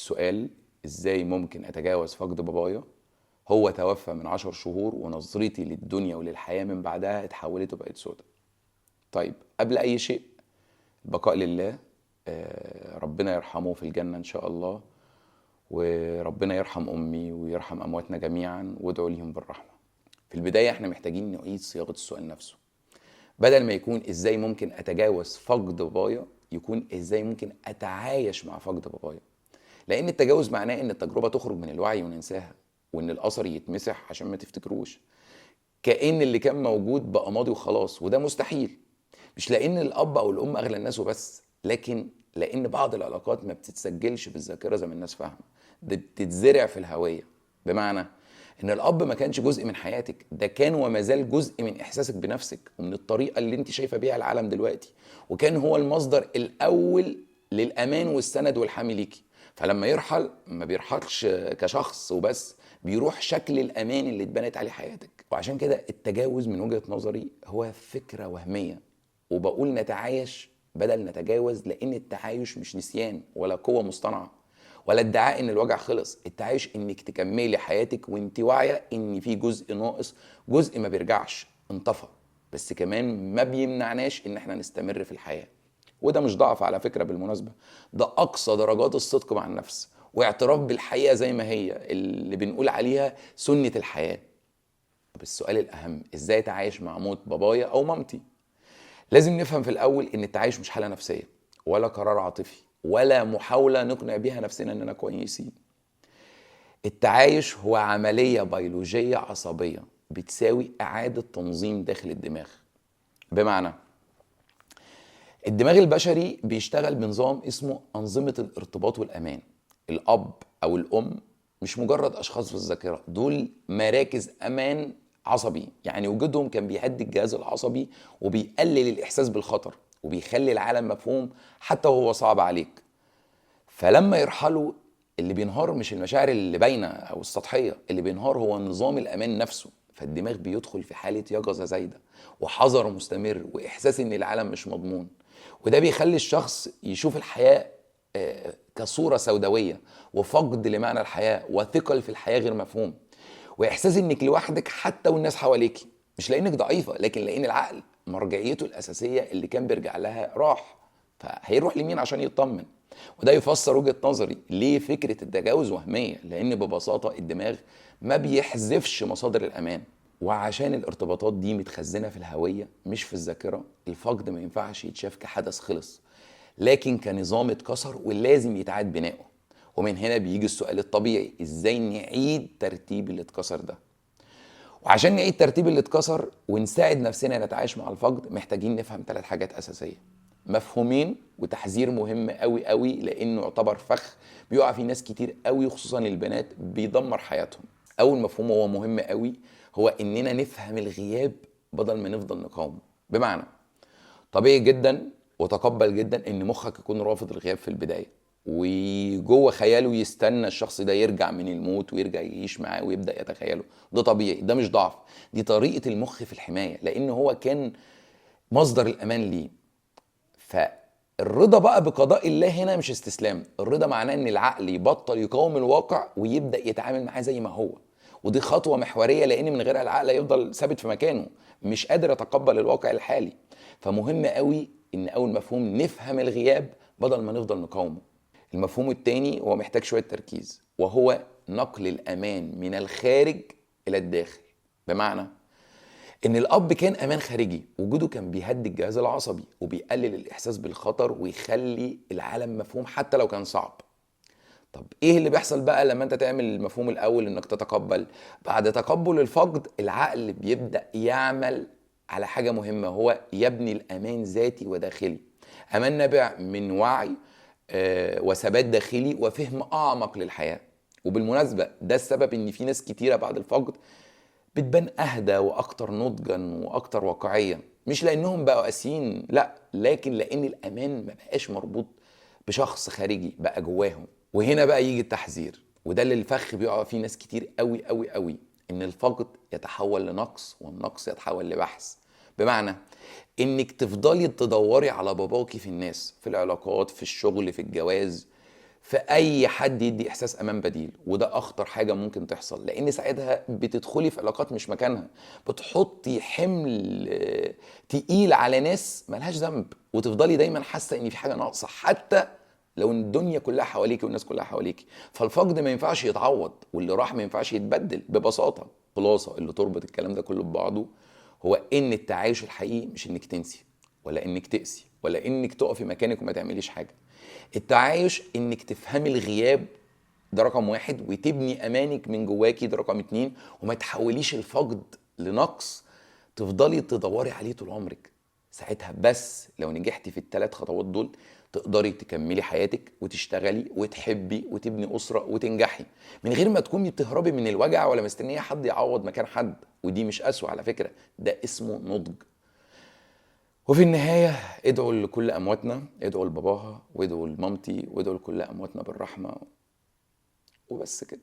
السؤال ازاي ممكن اتجاوز فقد بابايا. هو توفى من 10 شهور ونظرتي للدنيا وللحياة من بعدها اتحولت وبقت سودة. طيب قبل اي شيء البقاء لله. ربنا يرحمه في الجنة ان شاء الله، وربنا يرحم امي ويرحم امواتنا جميعا وادعوا ليهم بالرحمة. في البداية احنا محتاجين نعيد صياغة السؤال نفسه، بدل ما يكون ازاي ممكن اتجاوز فقد بابايا يكون ازاي ممكن اتعايش مع فقد بابايا. لان التجاوز معناه ان التجربه تخرج من الوعي وننساها، وان الاثر يتمسح عشان ما تفتكروش، كأن اللي كان موجود بقى ماضي وخلاص، وده مستحيل. مش لان الاب او الام اغلى الناس وبس، لكن لان بعض العلاقات ما بتتسجلش بالذاكره زي ما الناس فاهمه، دي بتتزرع في الهويه. بمعنى ان الاب ما كانش جزء من حياتك، ده كان وما زال جزء من احساسك بنفسك ومن الطريقه اللي انت شايفه بيها العالم دلوقتي، وكان هو المصدر الاول للامان والسند والحمي ليكي. فلما يرحل ما بيرحلش كشخص وبس، بيروح شكل الامان اللي اتبنت عليه حياتك. وعشان كده التجاوز من وجهة نظري هو فكرة وهمية، وبقول نتعايش بدل نتجاوز، لان التعايش مش نسيان ولا قوة مصطنعة ولا ادعاء ان الوجع خلص. التعايش انك تكملي حياتك وانت واعية ان في جزء ناقص، جزء ما بيرجعش، انطفى، بس كمان ما بيمنعناش ان احنا نستمر في الحياة. وده مش ضعف على فكرة بالمناسبة، ده أقصى درجات الصدق مع النفس واعتراف بالحقيقة زي ما هي، اللي بنقول عليها سنة الحياة. طب السؤال الأهم، إزاي أتعايش مع موت بابايا أو مامتي؟ لازم نفهم في الأول إن التعايش مش حالة نفسية ولا قرار عاطفي ولا محاولة نقنع بيها نفسنا إننا كويسين. التعايش هو عملية بيولوجية عصبية بتساوي إعادة تنظيم داخل الدماغ. بمعنى الدماغ البشري بيشتغل بنظام اسمه أنظمة الارتباط والأمان. الأب أو الأم مش مجرد أشخاص في الذاكرة، دول مراكز أمان عصبي، يعني وجودهم كان بيهدي الجهاز العصبي وبيقلل الإحساس بالخطر وبيخلي العالم مفهوم حتى وهو صعب عليك. فلما يرحلوا، اللي بينهار مش المشاعر اللي باينة أو السطحية، اللي بينهار هو نظام الأمان نفسه. فالدماغ بيدخل في حالة يقظة زايدة وحذر مستمر وإحساس إن العالم مش مضمون. وده بيخلي الشخص يشوف الحياة كصورة سوداوية، وفقد لمعنى الحياة، وثقل في الحياة غير مفهوم، وإحساس إنك لوحدك حتى والناس حواليك، مش لأنك ضعيفة لكن لأن العقل مرجعيته الأساسية اللي كان بيرجع لها راح، فهيروح لمين عشان يطمن. وده يفسر وجهة نظري ليه فكرة التجاوز وهمية، لأن ببساطة الدماغ ما بيحذفش مصادر الأمان، وعشان الارتباطات دي متخزنة في الهوية مش في الذاكرة. الفقد ما ينفعش يتشاف كحدث خلص، لكن كنظام اتكسر ولازم يتعاد بناؤه. ومن هنا بيجي السؤال الطبيعي، ازاي نعيد ترتيب اللي اتكسر ده؟ وعشان نعيد ترتيب اللي اتكسر ونساعد نفسنا نتعايش مع الفقد، محتاجين نفهم 3 حاجات أساسية، مفهومين وتحذير مهم قوي قوي، لأنه يعتبر فخ بيقع فيه ناس كتير قوي خصوصا البنات، بيدمر حياتهم. أول مفهوم هو مهم قوي، هو إننا نفهم الغياب بدل ما نفضل نقاومه. بمعنى طبيعي جدا وتقبل جدا ان مخك يكون رافض الغياب في البدايه، وجوه خياله يستنى الشخص ده يرجع من الموت ويرجع يعيش معاه ويبدا يتخيله. ده طبيعي، ده مش ضعف، دي طريقه المخ في الحمايه، لان هو كان مصدر الامان ليه. فالرضا بقى بقضاء الله هنا مش استسلام، الرضا معناه ان العقل يبطل يقاوم الواقع ويبدا يتعامل معاه زي ما هو. ودي خطوه محوريه، لان من غيرها العقل يفضل ثابت في مكانه مش قادر يتقبل الواقع الحالي. فمهم قوي ان اول مفهوم نفهم الغياب بدل ما نفضل نقاومه. المفهوم التاني هو محتاج شويه تركيز، وهو نقل الامان من الخارج الى الداخل. بمعنى ان الاب كان امان خارجي، وجوده كان بيهدي الجهاز العصبي وبيقلل الاحساس بالخطر ويخلي العالم مفهوم حتى لو كان صعب. طب ايه اللي بيحصل بقى لما انت تعمل المفهوم الاول انك تتقبل؟ بعد تقبل الفقد العقل بيبدأ يعمل على حاجة مهمة، هو يبني الامان ذاتي وداخلي. امان نابع من وعي وثبات داخلي وفهم اعمق للحياة. وبالمناسبة ده السبب ان في ناس كتيرة بعد الفقد بتبان اهدى واكتر نضجا واكتر واقعية، مش لانهم بقوا قاسيين، لا، لكن لان الامان ما بقاش مربوط بشخص خارجي، بقى جواهم. وهنا بقى يجي التحذير، وده اللي الفخ بيقع فيه ناس كتير قوي قوي قوي، ان الفقد يتحول لنقص والنقص يتحول لبحث. بمعنى انك تفضلي تدوري على باباكي في الناس، في العلاقات، في الشغل، في الجواز، فاي حد يدي احساس امان بديل، وده اخطر حاجه ممكن تحصل، لان ساعتها بتدخلي في علاقات مش مكانها، بتحطي حمل تقيل على ناس ملهاش ذنب، وتفضلي دايما حاسه ان في حاجه ناقصه، حتى لو ان الدنيا كلها حواليكي والناس كلها حواليكي. فالفقد ما ينفعش يتعوض، واللي راح ما ينفعش يتبدل ببساطه. خلاصه اللي تربط الكلام ده كله ببعضه هو ان التعايش الحقيقي مش انك تنسي، ولا انك تقسي، ولا انك تقفي مكانك وما تعمليش حاجه. التعايش انك تفهمي الغياب، ده رقم واحد، وتبني امانك من جواكي، ده رقم اتنين، وما تحوليش الفقد لنقص تفضلي تدوري عليه طول عمرك. ساعتها بس لو نجحتي في الثلاث خطوات دول تقدري تكملي حياتك وتشتغلي وتحبي وتبني أسرة وتنجحي، من غير ما تكوني بتهربي من الوجع ولا مستنية حد يعوض مكان حد. ودي مش قسوة على فكرة، ده اسمه نضج. وفي النهاية ادعوا لكل أمواتنا، ادعوا لباباها وادعوا لمامتي وادعوا لكل أمواتنا بالرحمة، وبس كده.